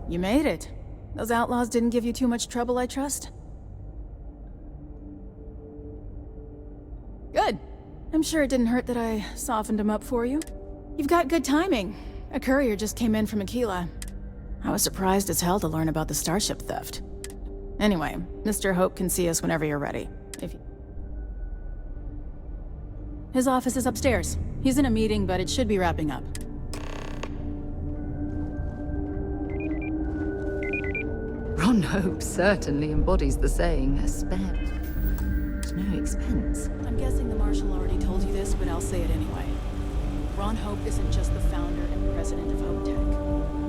You made it. Those outlaws didn't give you too much trouble, I trust? Good. I'm sure it didn't hurt that I softened him up for you. You've got good timing. A courier just came in from Aquila. I was surprised as hell to learn about the starship theft. Anyway, Mr. Hope can see us whenever you're ready. His office is upstairs. He's in a meeting, but it should be wrapping up. Ron Hope certainly embodies the saying, spared at no expense. I'm guessing the Marshal already told you this, but I'll say it anyway. Ron Hope isn't just the founder and president of Hope Tech.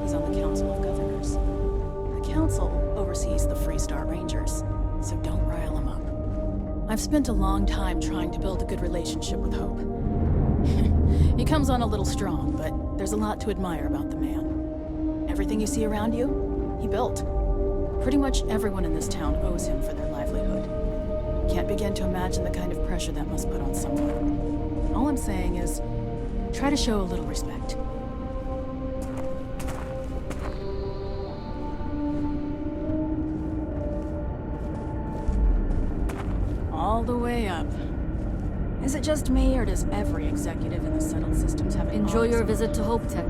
He's on the Council of Governors. The Council oversees the Freestar Rangers, so don't rile him up. I've spent a long time trying to build a good relationship with Hope. He comes on a little strong, but there's a lot to admire about the man. Everything you see around you, he built. Pretty much everyone in this town owes him for their livelihood. Can't begin to imagine the kind of pressure that must put on someone. All I'm saying is, try to show a little respect. All the way up. Is it just me, or does every executive in the settled systems have an Enjoy your visit to Hope Tech.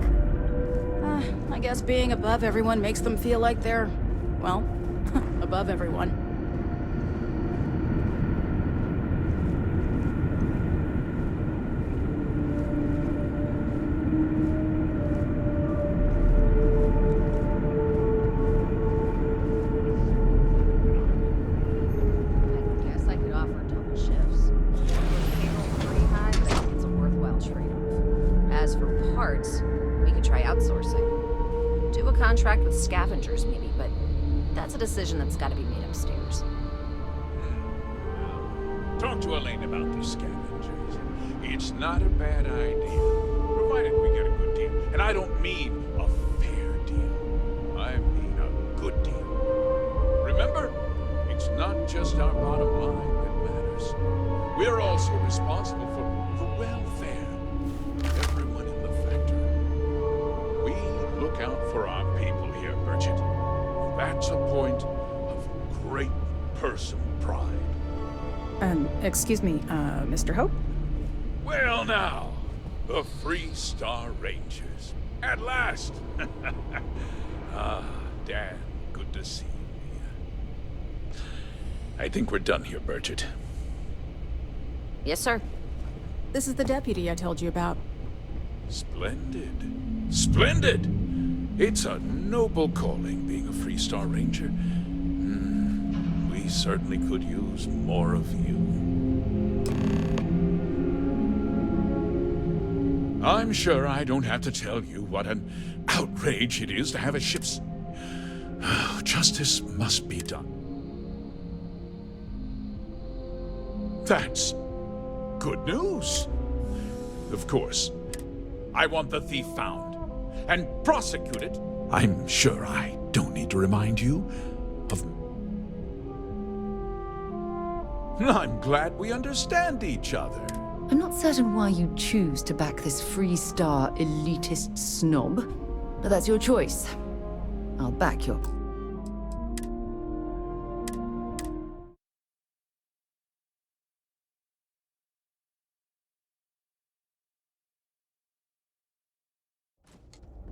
I guess being above everyone makes them feel like they're, well, above everyone. Contract with scavengers, maybe, but that's a decision that's got to be made upstairs. Talk to Elaine about the scavengers. It's not a bad idea, provided we get a good deal. And I don't mean a fair deal. I mean a good deal. Remember, it's not just our bottom line that matters. We're also responsible for the welfare of everyone in the factory. We look out for our people here, Bridget. That's a point of great personal pride. Excuse me, Mr. Hope? Well now, the Freestar Rangers. At last! Dan, good to see you here. I think we're done here, Bridget. Yes, sir. This is the deputy I told you about. Splendid. Splendid! It's a noble calling, being a Freestar Ranger. We certainly could use more of you. I'm sure I don't have to tell you what an outrage it is to have a ship's... Justice must be done. That's good news. Of course, I want the thief found and prosecuted. I'm sure I don't need to remind you of... I'm glad we understand each other. I'm not certain why you choose to back this Freestar elitist snob, but that's your choice. I'll back your...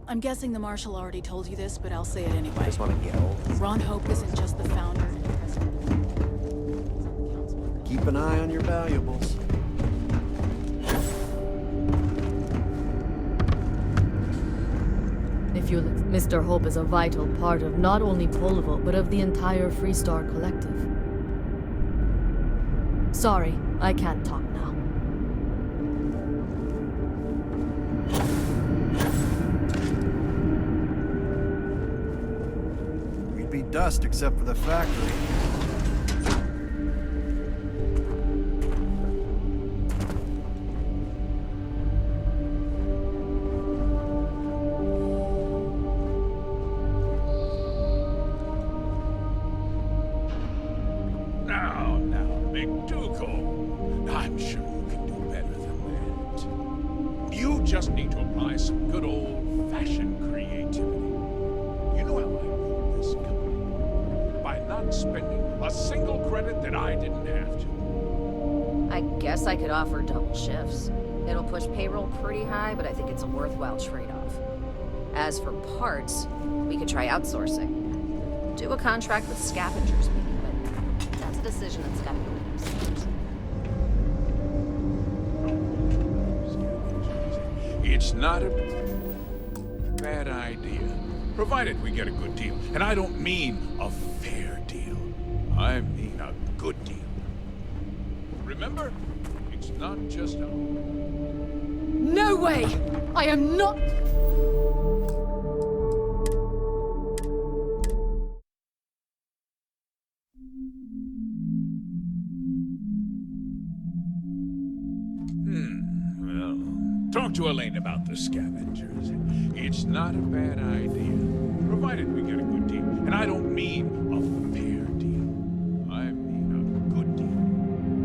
I'm guessing the Marshal already told you this, but I'll say it anyway. I just want to yell. Ron Hope isn't just the founder and president. He's on the Council of Governors. Keep an eye on your valuables. If you look, Mr. Hope is a vital part of not only Polvo, but of the entire Freestar collective. Sorry, I can't talk now. We'd be dust except for the factory. Now, McDougal. I'm sure you can do better than that. You just need to apply some good old-fashioned creativity. You know how I built this company? By not spending a single credit that I didn't have to. I guess I could offer double shifts. It'll push payroll pretty high, but I think it's a worthwhile trade-off. As for parts, we could try outsourcing. Do a contract with scavengers, maybe, but that's a decision that's gotta be made upstairs. It's not a bad idea, provided we get a good deal. And I don't mean a fair deal. I mean a good deal. Remember, it's not just a... No way! I am not... Well, talk to Elaine about the scavengers. It's not a bad idea, provided we get a good deal. And I don't mean a fair deal. I mean a good deal.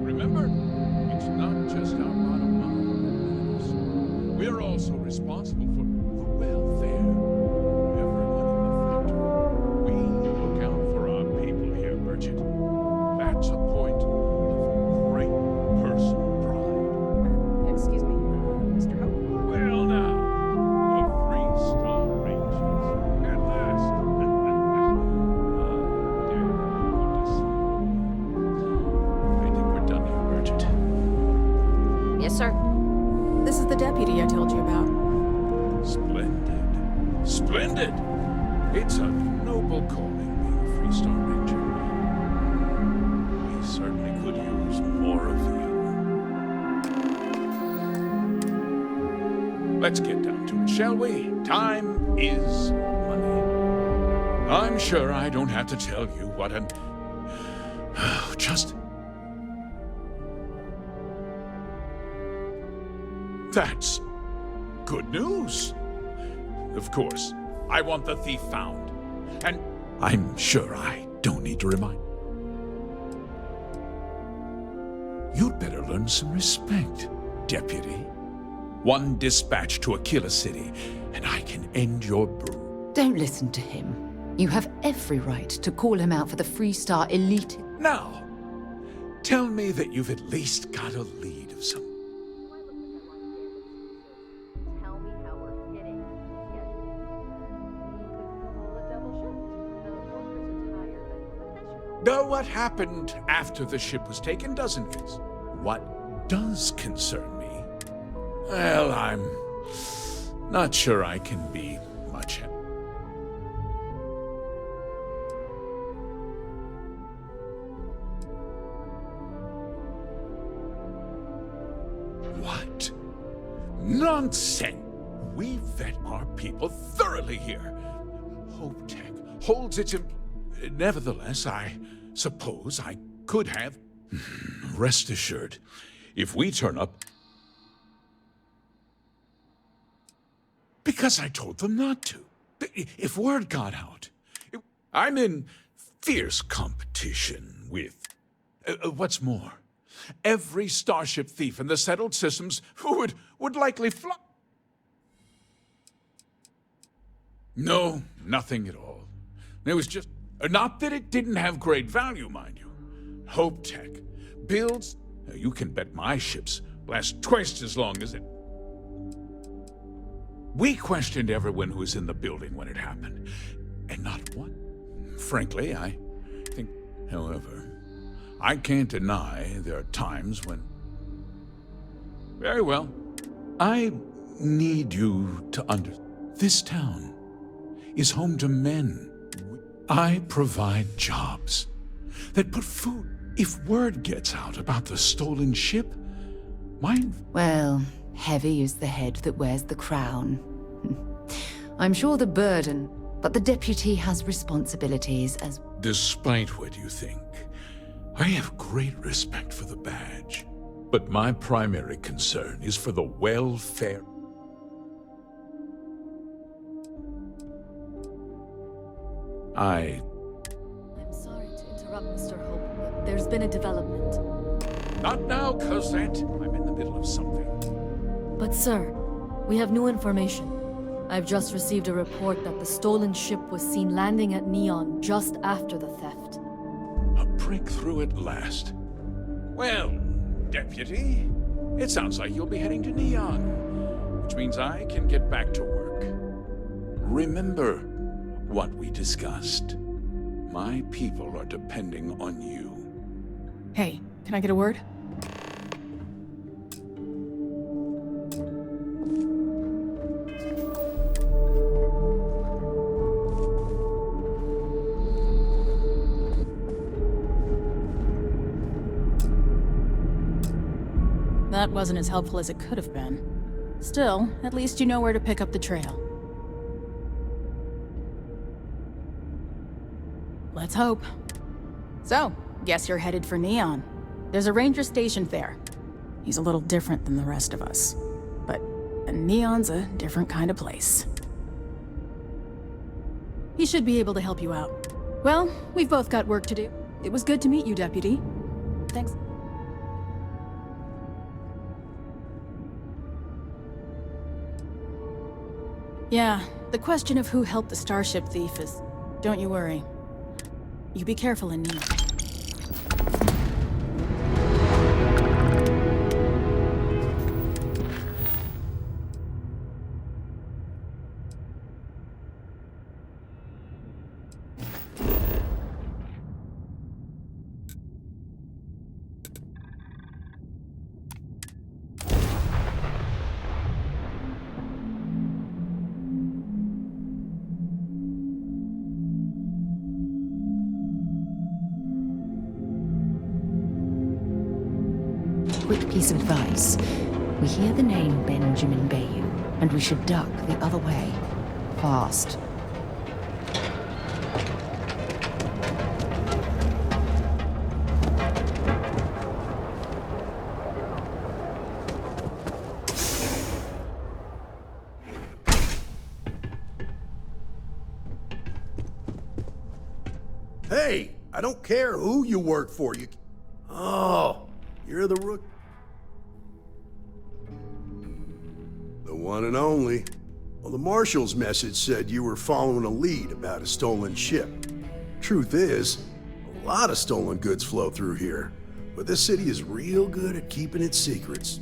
Remember, it's not just our bottom line that matters. We're also responsible for the welfare of everyone in the factory. We look out for our people here, Bridget. That's a point of great personal pride. Excuse me, Mr. Hope? Well now, the 3-star Rangers. At last. Dear, good to see you. I think we're done here, Bridget. Yes, sir. This is the deputy I told you about. Splendid. Splendid! It's a noble calling being a 3-star Ranger. We certainly could use more of you. Let's get down to it, shall we? Time is money. I'm sure I don't have to tell you what an... just... That's good news. Of course, I want the thief found. And I'm sure I don't need to remind... You'd better learn some respect, Deputy. One dispatch to Aquila City, and I can end your brew. Don't listen to him. You have every right to call him out for the Freestar elite. Now, tell me that you've at least got a lead of some... Tell me how we're fitting the schedule. You could call a double shift. The workers are tired, but that should... Know what happened after the ship was taken doesn't what does concern me? Well, I'm not sure I can be much help. What? Nonsense! We vet our people thoroughly here. Hope Tech holds its... Nevertheless, I suppose I could have... Rest assured, if we turn up... Because I told them not to. If word got out... I'm in fierce competition with... what's more, every starship thief in the settled systems would likely fly... No, nothing at all. It was just... Not that it didn't have great value, mind you. Hope Tech builds... You can bet my ships last twice as long as it... We questioned everyone who was in the building when it happened, and not one. Frankly, I think, however, I can't deny there are times when... Very well. I need you to understand. This town is home to men. I provide jobs that put food. If word gets out about the stolen ship, mine... Well, heavy is the head that wears the crown. I'm sure the burden, but the deputy has responsibilities as... Despite what you think, I have great respect for the badge. But my primary concern is for the welfare... I'm sorry to interrupt, Mr. Hope, but there's been a development. Not now, Cosette. I'm in the middle of something. But sir, we have new information. I've just received a report that the stolen ship was seen landing at Neon just after the theft. A breakthrough at last. Well, Deputy, it sounds like you'll be heading to Neon, which means I can get back to work. Remember what we discussed. My people are depending on you. Hey, can I get a word? That wasn't as helpful as it could have been. Still, at least you know where to pick up the trail. Let's hope. So, guess you're headed for Neon. There's a ranger stationed there. He's a little different than the rest of us. But Neon's a different kind of place. He should be able to help you out. Well, we've both got work to do. It was good to meet you, Deputy. Thanks. Yeah, the question of who helped the Starship thief is... Don't you worry. You be careful in Neon. Quick piece of advice. We hear the name Benjamin Bayou, and we should duck the other way. Fast. Hey, I don't care who you work for. Oh, you're the rook. The one and only. Well, the Marshal's message said you were following a lead about a stolen ship. Truth is, a lot of stolen goods flow through here, but this city is real good at keeping its secrets.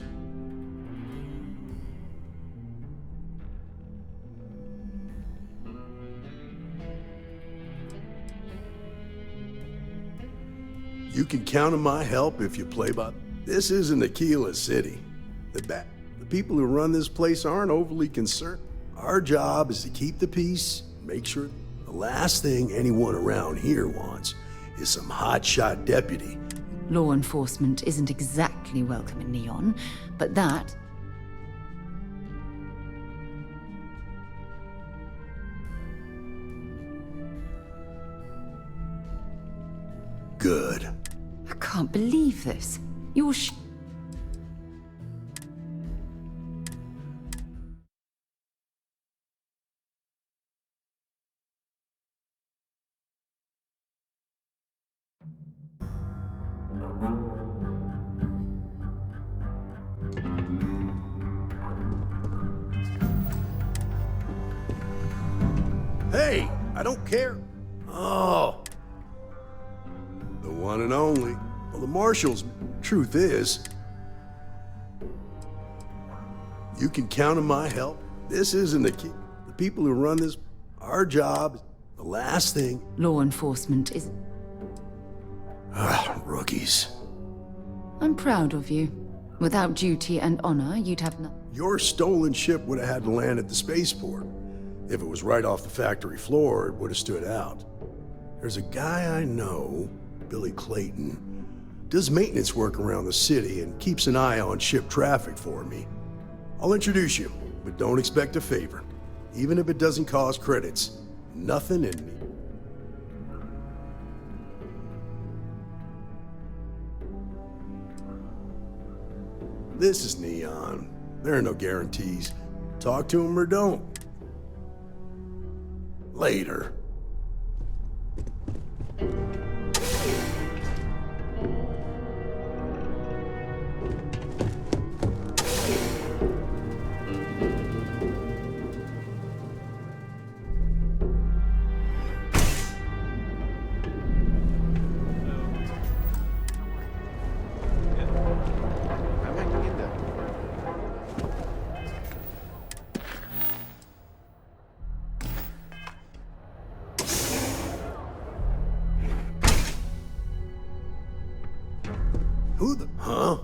You can count on my help if you play by... This isn't Aquila City. The people who run this place aren't overly concerned. Our job is to keep the peace, make sure the last thing anyone around here wants is some hotshot deputy. Law enforcement isn't exactly welcome in Neon, but that... Good. I can't believe this. You're Hey, I don't care. Oh. The one and only. Well, the Marshal's truth is, you can count on my help. This isn't the key. The people who run this, our job, the last thing. Law enforcement is... Rookies. I'm proud of you. Without duty and honor, you'd have no... Your stolen ship would have had to land at the spaceport. If it was right off the factory floor, it would have stood out. There's a guy I know, Billy Clayton, does maintenance work around the city and keeps an eye on ship traffic for me. I'll introduce you, but don't expect a favor. Even if it doesn't cost credits, nothing in me. This is Neon. There are no guarantees. Talk to him or don't. Later. Huh?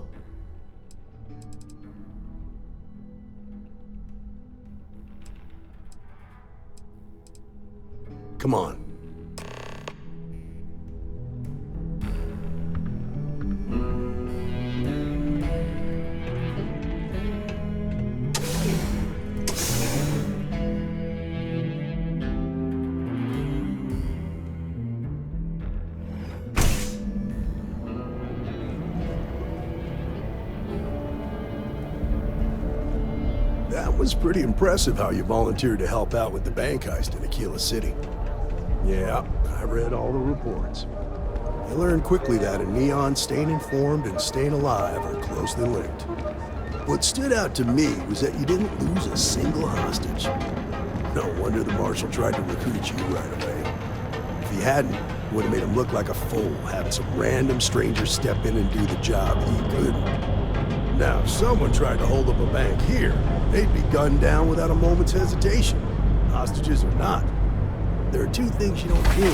Come on. That was pretty impressive how you volunteered to help out with the bank heist in Aquila City. Yeah, I read all the reports. I learned quickly that in Neon, staying informed and staying alive are closely linked. What stood out to me was that you didn't lose a single hostage. No wonder the Marshal tried to recruit you right away. If he hadn't, it would have made him look like a fool, having some random stranger step in and do the job he couldn't. Now, if someone tried to hold up a bank here, they'd be gunned down without a moment's hesitation. Hostages or not. There are two things you don't do.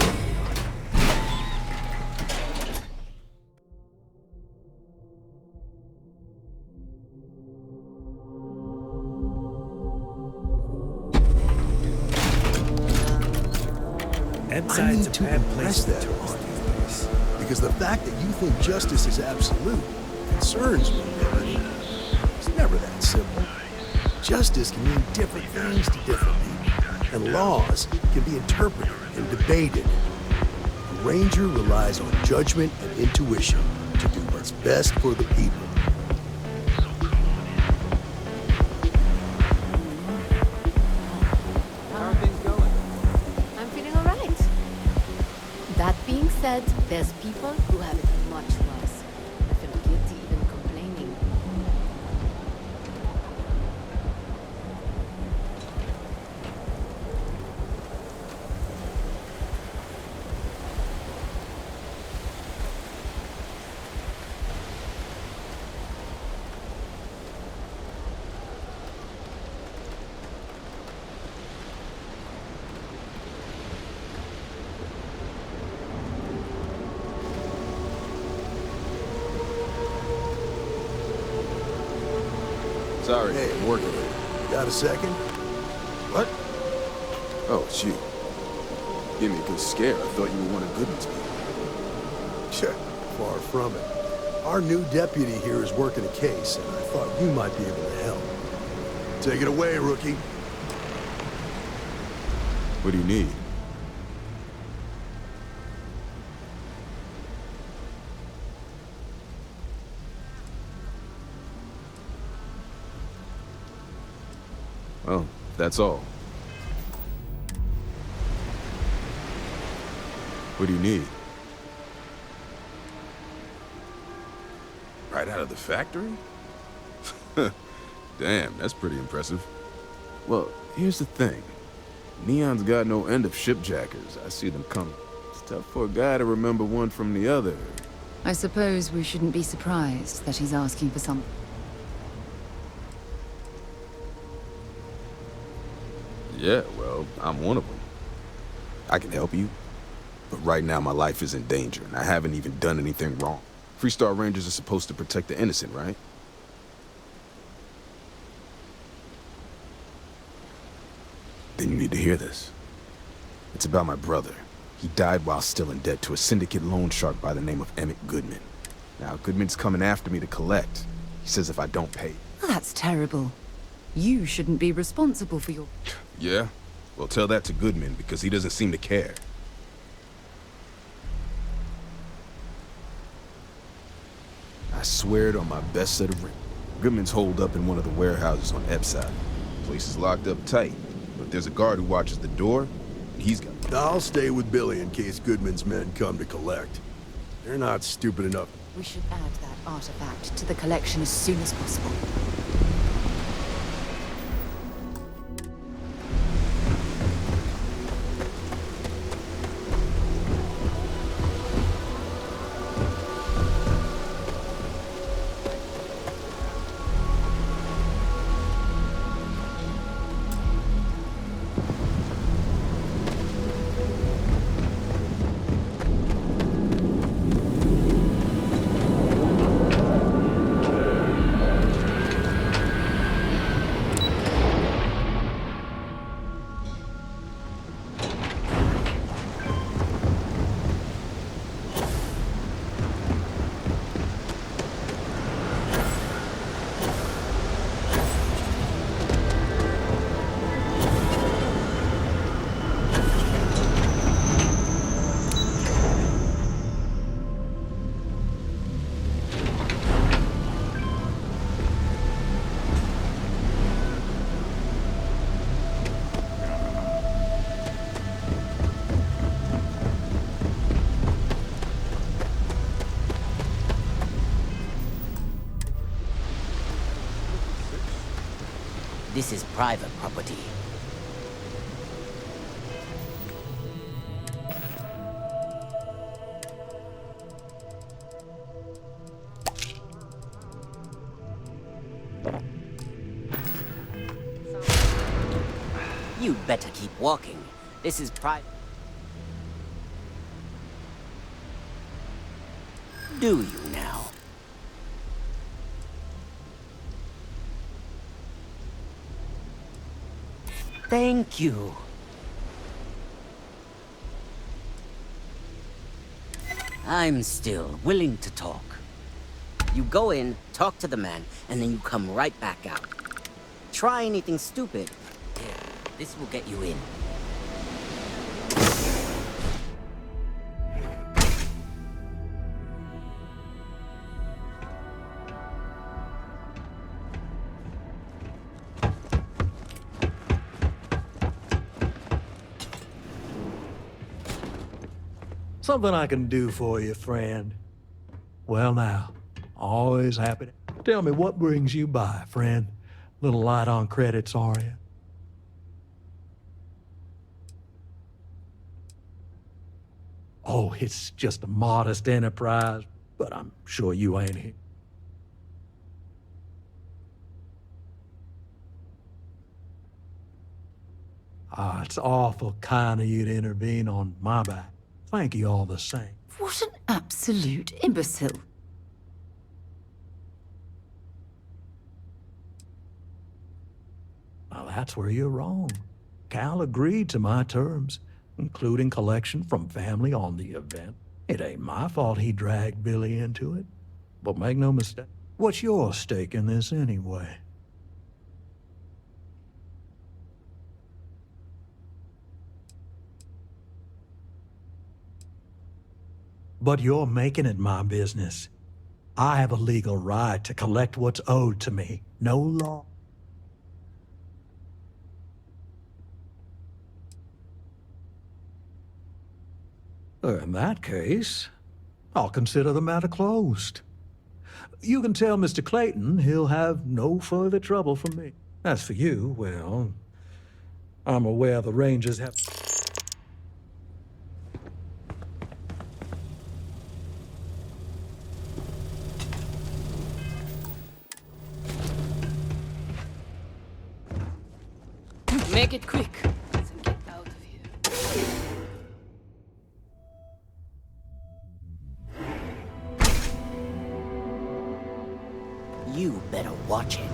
I need to impress that on you. Because the fact that you think justice is absolute concerns me, Billy. It's never that simple. Justice can mean different things to different people, and laws can be interpreted and debated. A ranger relies on judgment and intuition to do what's best for the people. How are things going? I'm feeling alright. That being said, there's people who have it much worse. I feel guilty even complaining. Sorry. Hey, I'm working here. Got a second? What? Oh, it's you. Gave me a good scare. I thought you were one of Goodman's people. Check. Far from it. Our new deputy here is working a case, and I thought you might be able to help. Take it away, rookie. What do you need? Oh, that's all. What do you need? Right out of the factory? Damn, that's pretty impressive. Well, here's the thing. Neon's got no end of shipjackers. I see them coming. It's tough for a guy to remember one from the other. I suppose we shouldn't be surprised that he's asking for something. Yeah, well, I'm one of them. I can help you, but right now my life is in danger, and I haven't even done anything wrong. Freestar Rangers are supposed to protect the innocent, right? Then you need to hear this. It's about my brother. He died while still in debt to a syndicate loan shark by the name of Emmett Goodman. Now, Goodman's coming after me to collect. He says if I don't pay. Oh, that's terrible. You shouldn't be responsible for your... Yeah? Well, tell that to Goodman, because he doesn't seem to care. I swear it on my best set of rings. Goodman's holed up in one of the warehouses on Epside. Place is locked up tight, but there's a guard who watches the door, and he's got... I'll stay with Billy in case Goodman's men come to collect. They're not stupid enough. We should add that artifact to the collection as soon as possible. This is private property. You'd better keep walking. This is private. Do you now? Thank you. I'm still willing to talk. You go in, talk to the man, and then you come right back out. Try anything stupid. Here, this will get you in. Something I can do for you, friend. Well now, always happy to... Tell me, what brings you by, friend? Little light on credits, are you? Oh, it's just a modest enterprise, but I'm sure you ain't here. Ah, it's awful kind of you to intervene on my back. Thank you all the same. What an absolute imbecile. Now that's where you're wrong. Cal agreed to my terms, including collection from family on the event. It ain't my fault he dragged Billy into it. But make no mistake, what's your stake in this anyway? But you're making it my business. I have a legal right to collect what's owed to me. No law. In that case, I'll consider the matter closed. You can tell Mr. Clayton he'll have no further trouble from me. As for you, well, I'm aware the Rangers have... Make it quick. Let's get out of here. You better watch it.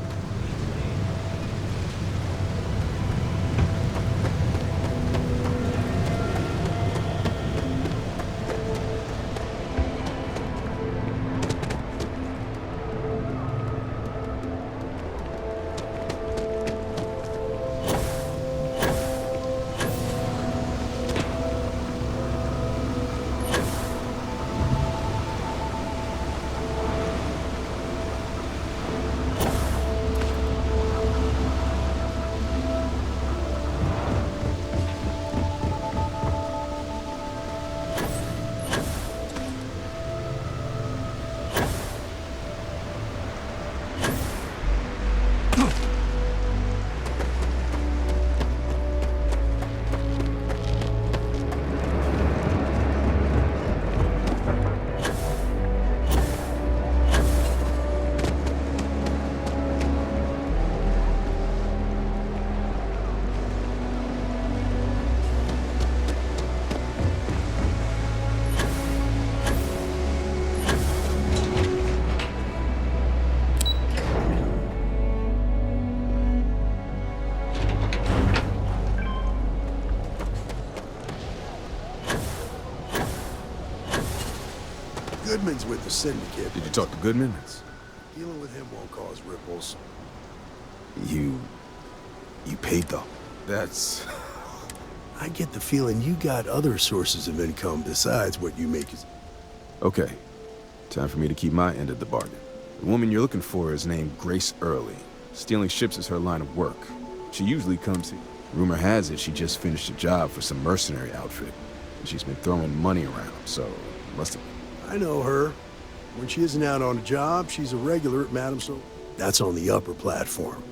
Goodman's with the syndicate. Did you talk to Goodman? Dealing with him won't cause ripples. You paid though. That's... I get the feeling you got other sources of income besides what you make as... Okay. Time for me to keep my end of the bargain. The woman you're looking for is named Grace Early. Stealing ships is her line of work. She usually comes here. Rumor has it she just finished a job for some mercenary outfit. And she's been throwing money around, so must have... I know her. When she isn't out on a job, she's a regular at Madame So. That's on the upper platform.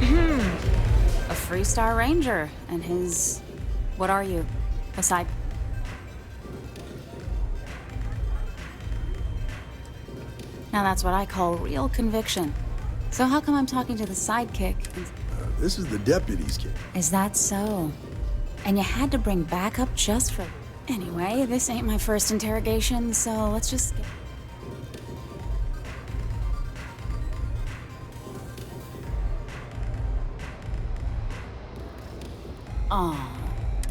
A Freestar Ranger, and his... What are you? A side... Now that's what I call real conviction. So how come I'm talking to the sidekick? This is the deputy's kid. Is that so? And you had to bring backup just for... Anyway, this ain't my first interrogation, so let's just... Aw.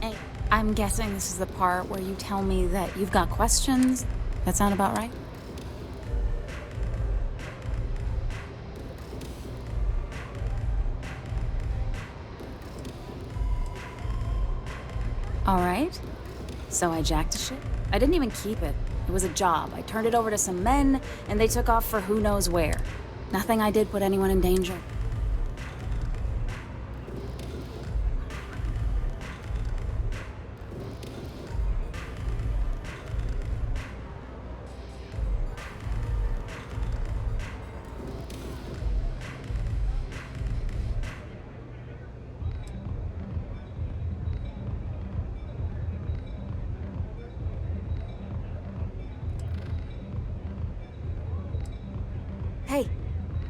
Hey, I'm guessing this is the part where you tell me that you've got questions. That sound about right? All right. So I jacked a ship. I didn't even keep it. It was a job. I turned it over to some men, and they took off for who knows where. Nothing I did put anyone in danger. Hey,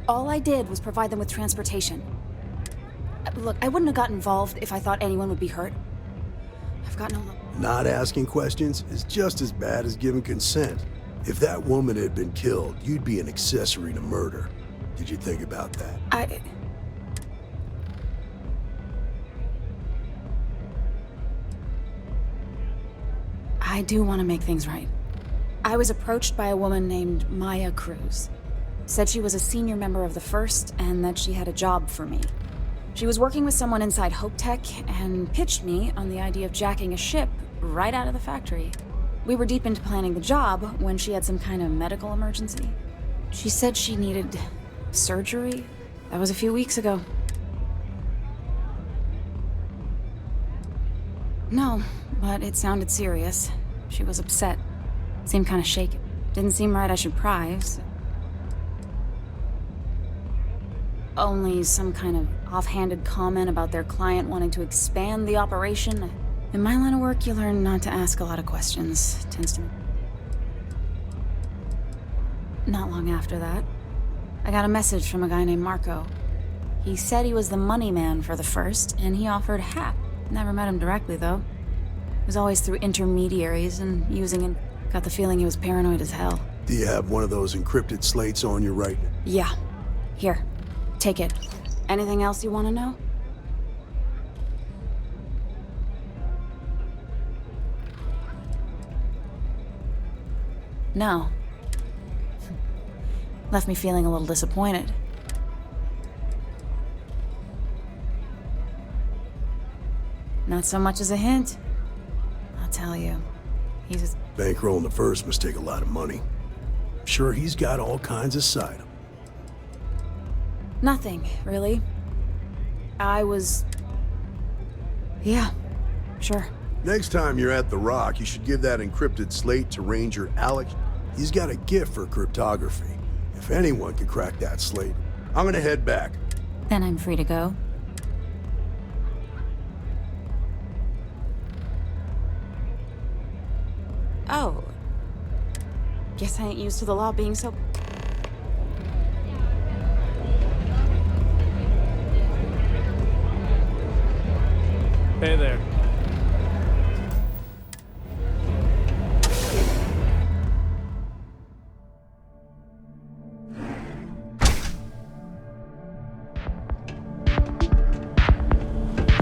all I did was provide them with transportation. Look, I wouldn't have got involved if I thought anyone would be hurt. I've got no... Not asking questions is just as bad as giving consent. If that woman had been killed, you'd be an accessory to murder. Did you think about that? I do want to make things right. I was approached by a woman named Maya Cruz. Said she was a senior member of the First and that she had a job for me. She was working with someone inside Hope Tech and pitched me on the idea of jacking a ship right out of the factory. We were deep into planning the job when she had some kind of medical emergency. She said she needed surgery. That was a few weeks ago. No, but it sounded serious. She was upset. Seemed kind of shaken. Didn't seem right I should pry, so... Only some kind of offhanded comment about their client wanting to expand the operation. In my line of work, you learn not to ask a lot of questions. Tends to... Not long after that, I got a message from a guy named Marco. He said he was the money man for the First, and he offered half. Never met him directly, though. It was always through intermediaries and using it. Got the feeling he was paranoid as hell. Do you have one of those encrypted slates on you right now? Yeah. Here. Take it. Anything else you want to know? No. Left me feeling a little disappointed. Not so much as a hint. I'll tell you. He's just... Bankrolling the First must take a lot of money. I'm sure he's got all kinds of side. Nothing, really. I was... Yeah, sure. Next time you're at the Rock, you should give that encrypted slate to Ranger Alex. He's got a gift for cryptography. If anyone can crack that slate, I'm gonna head back. Then I'm free to go. Oh. Guess I ain't used to the law being so... Hey there.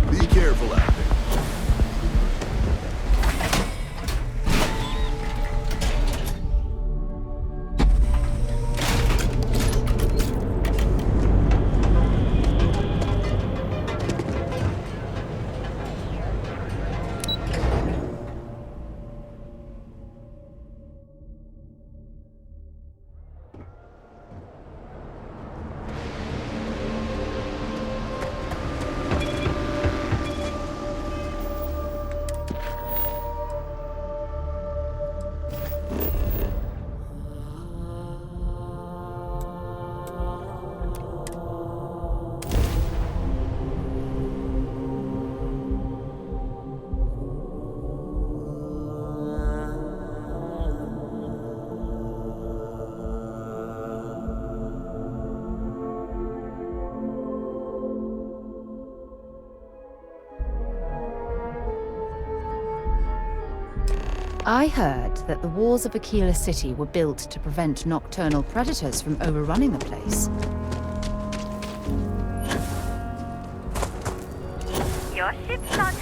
Be careful out there. I heard that the walls of Aquila City were built to prevent nocturnal predators from overrunning the place. Your ship's not